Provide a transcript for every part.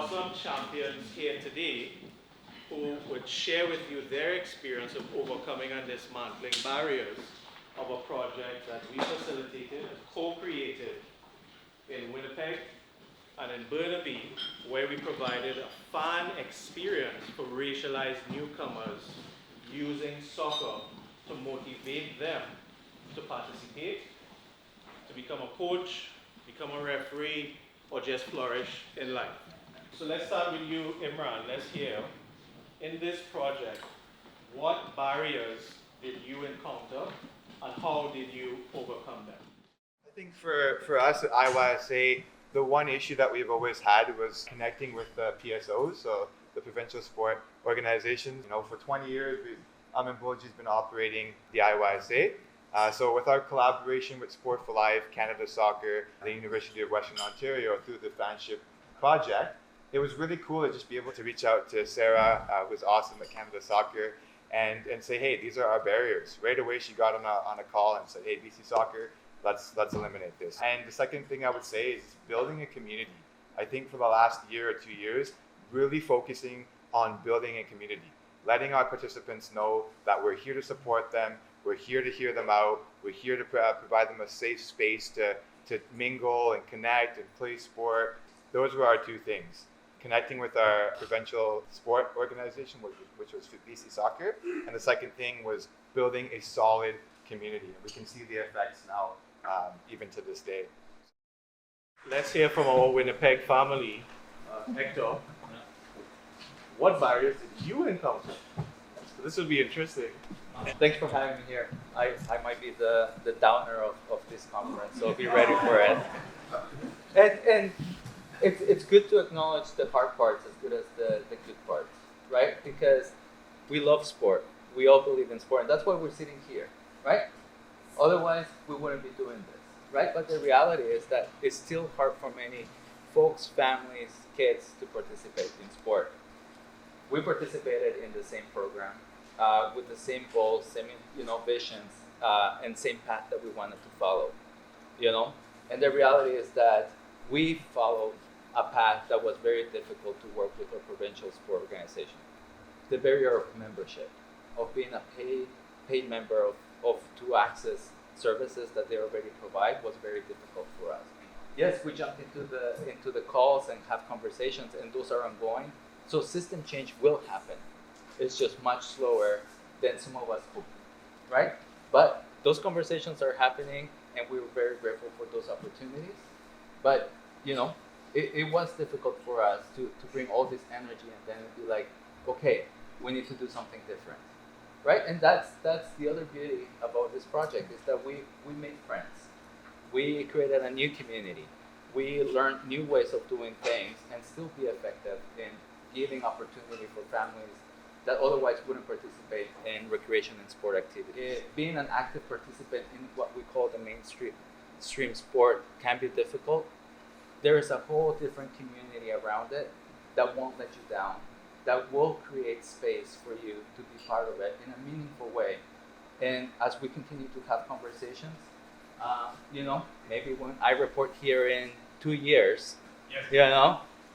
awesome champions here today who would share with you their experience of overcoming and dismantling barriers of a project that we facilitated and co-created in Winnipeg and in Burnaby, where we provided a fun experience for racialized newcomers using soccer to motivate them to participate, to become a coach, become a referee, or just flourish in life. So let's start with you, Imran. Let's hear, in this project, what barriers did you encounter and how did you overcome them? I think for us at IYSA, the one issue that we've always had was connecting with the PSOs, so the provincial sport organizations. For 20 years, Mboji's been operating the IYSA. So with our collaboration with Sport for Life, Canada Soccer, the University of Western Ontario through the Fanship Project, it was really cool to just be able to reach out to Sarah, who was awesome at Canada Soccer, and say, hey, these are our barriers. Right away, she got on a call and said, hey, BC Soccer, let's eliminate this. And the second thing I would say is building a community. I think for the last year or 2 years, really focusing on building a community, letting our participants know that we're here to support them, we're here to hear them out, we're here to provide them a safe space to mingle and connect and play sport. Those were our two things. Connecting with our provincial sport organization, which was BC Soccer, and the second thing was building a solid community. And we can see the effects now, even to this day. Let's hear from our Winnipeg family. Hector, what barriers did you encounter? So this will be interesting. Thanks for having me here. I might be the downer of this conference, so be ready for it. And it's good to acknowledge the hard parts as good as the good parts, right? Because we love sport. We all believe in sport, and that's why we're sitting here, right? Otherwise, we wouldn't be doing this, right? But the reality is that it's still hard for many folks, families, kids to participate in sport. We participated in the same program with the same goals, same visions, and same path that we wanted to follow, And the reality is that we followed a path that was very difficult to work with our provincial sport organization. The barrier of membership, of being a paid member of to access services that they already provide was very difficult for us. Yes, we jumped into the calls and have conversations, and those are ongoing. So system change will happen. It's just much slower than some of us hope, right? But those conversations are happening, and we were very grateful for those opportunities. But it was difficult for us to bring all this energy and then be like, okay, we need to do something different, right? And that's the other beauty about this project is that we made friends. We created a new community. We learned new ways of doing things and still be effective in giving opportunity for families that otherwise wouldn't participate in recreation and sport activities. Being an active participant in what we call the mainstream sport can be difficult. There is a whole different community around it that won't let you down, that will create space for you to be part of it in a meaningful way. And as we continue to have conversations, maybe when I report here in 2 years,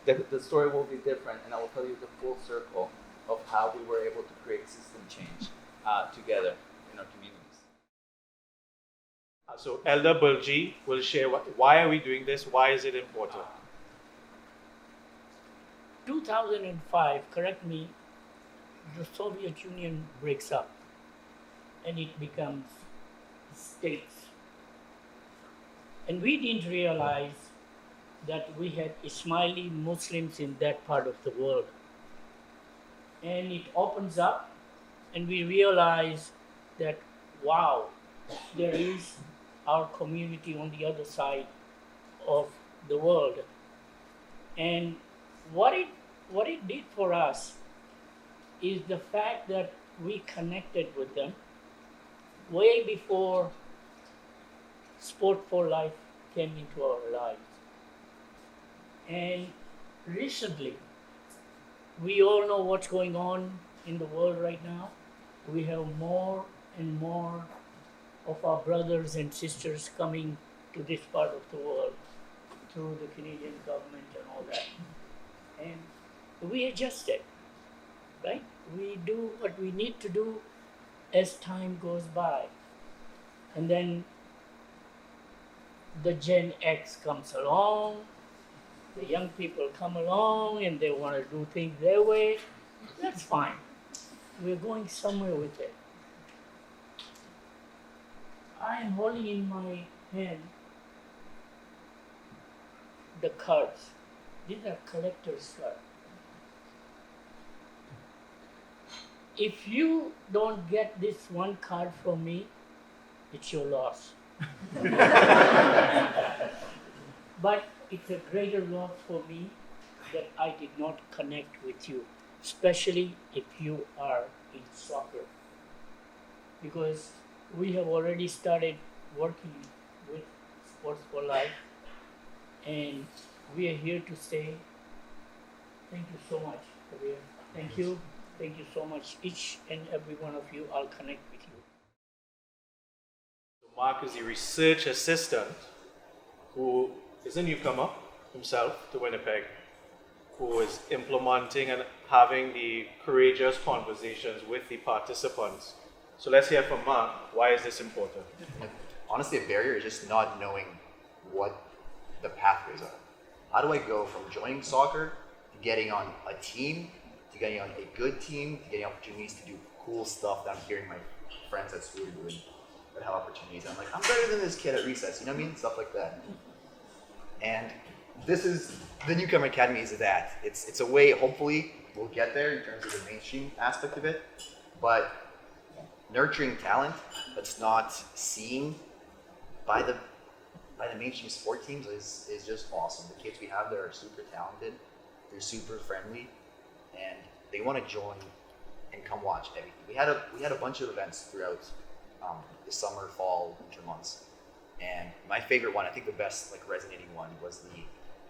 the story will be different, and I will tell you the full circle of how we were able to create system change together in our communities. So Elder Bulji will share why are we doing this? Why is it important? 2005, correct me, the Soviet Union breaks up and it becomes states. And we didn't realize that we had Ismaili Muslims in that part of the world. And it opens up and we realize that, wow, there is our community on the other side of the world. And what it did for us is the fact that we connected with them way before Sport for Life came into our lives. And recently, we all know what's going on in the world right now. We have more and more of our brothers and sisters coming to this part of the world through the Canadian government and all that. and we adjusted, right? We do what we need to do as time goes by. And then the Gen X comes along, the young people come along and they want to do things their way. That's fine. We're going somewhere with it. I am holding in my hand the cards. These are collector's cards. If you don't get this one card from me, it's your loss. But it's a greater loss for me that I did not connect with you, especially if you are in soccer. Because we have already started working with Sports for Life, and we are here to say thank you so much, Kabir. Thank you. Thank you so much. Each and every one of you, I'll connect with you. Mark is the research assistant who is a newcomer himself to Winnipeg, who is implementing and having the courageous conversations with the participants. So let's hear from Mark. Why is this important? Honestly, a barrier is just not knowing what the pathways are. How do I go from joining soccer to getting on a team, to getting on a good team, to getting opportunities to do cool stuff that I'm hearing my friends at school doing that have opportunities. I'm like, I'm better than this kid at recess, you know what I mean? Stuff like that. And this is, the Newcomer Academy is that. It's a way, hopefully, we'll get there in terms of the mainstream aspect of it, but nurturing talent that's not seen by the mainstream sport teams is just awesome. The kids we have there are super talented, they're super friendly, and they want to join and come watch everything. We had a bunch of events throughout the summer, fall, winter months, and my favorite one, I think the best resonating one, was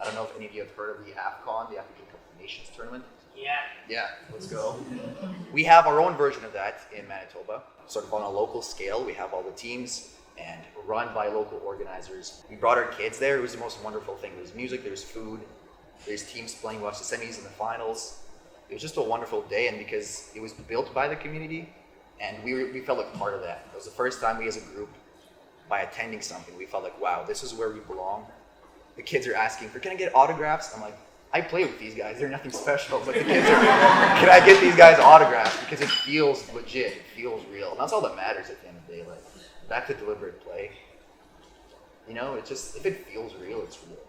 I don't know if any of you have heard of the AFCON, the African Cup of Nations tournament. Yeah, let's go. We have our own version of that in Manitoba, sort of on a local scale. We have all the teams and run by local organizers. We brought our kids there. It was the most wonderful thing. There was music, there was food, there's teams playing, we watched the semis and the finals. It was just a wonderful day, and because it was built by the community, and we felt like part of that. It was the first time we as a group, by attending something, we felt like, wow, this is where we belong. The kids are asking for, can I get autographs? I'm like, I play with these guys, they're nothing special, but the kids are, can I get these guys autographs? Because it feels legit, it feels real. And that's all that matters at the end of the day. Back to deliberate play. You know, it's just, if it feels real, it's real.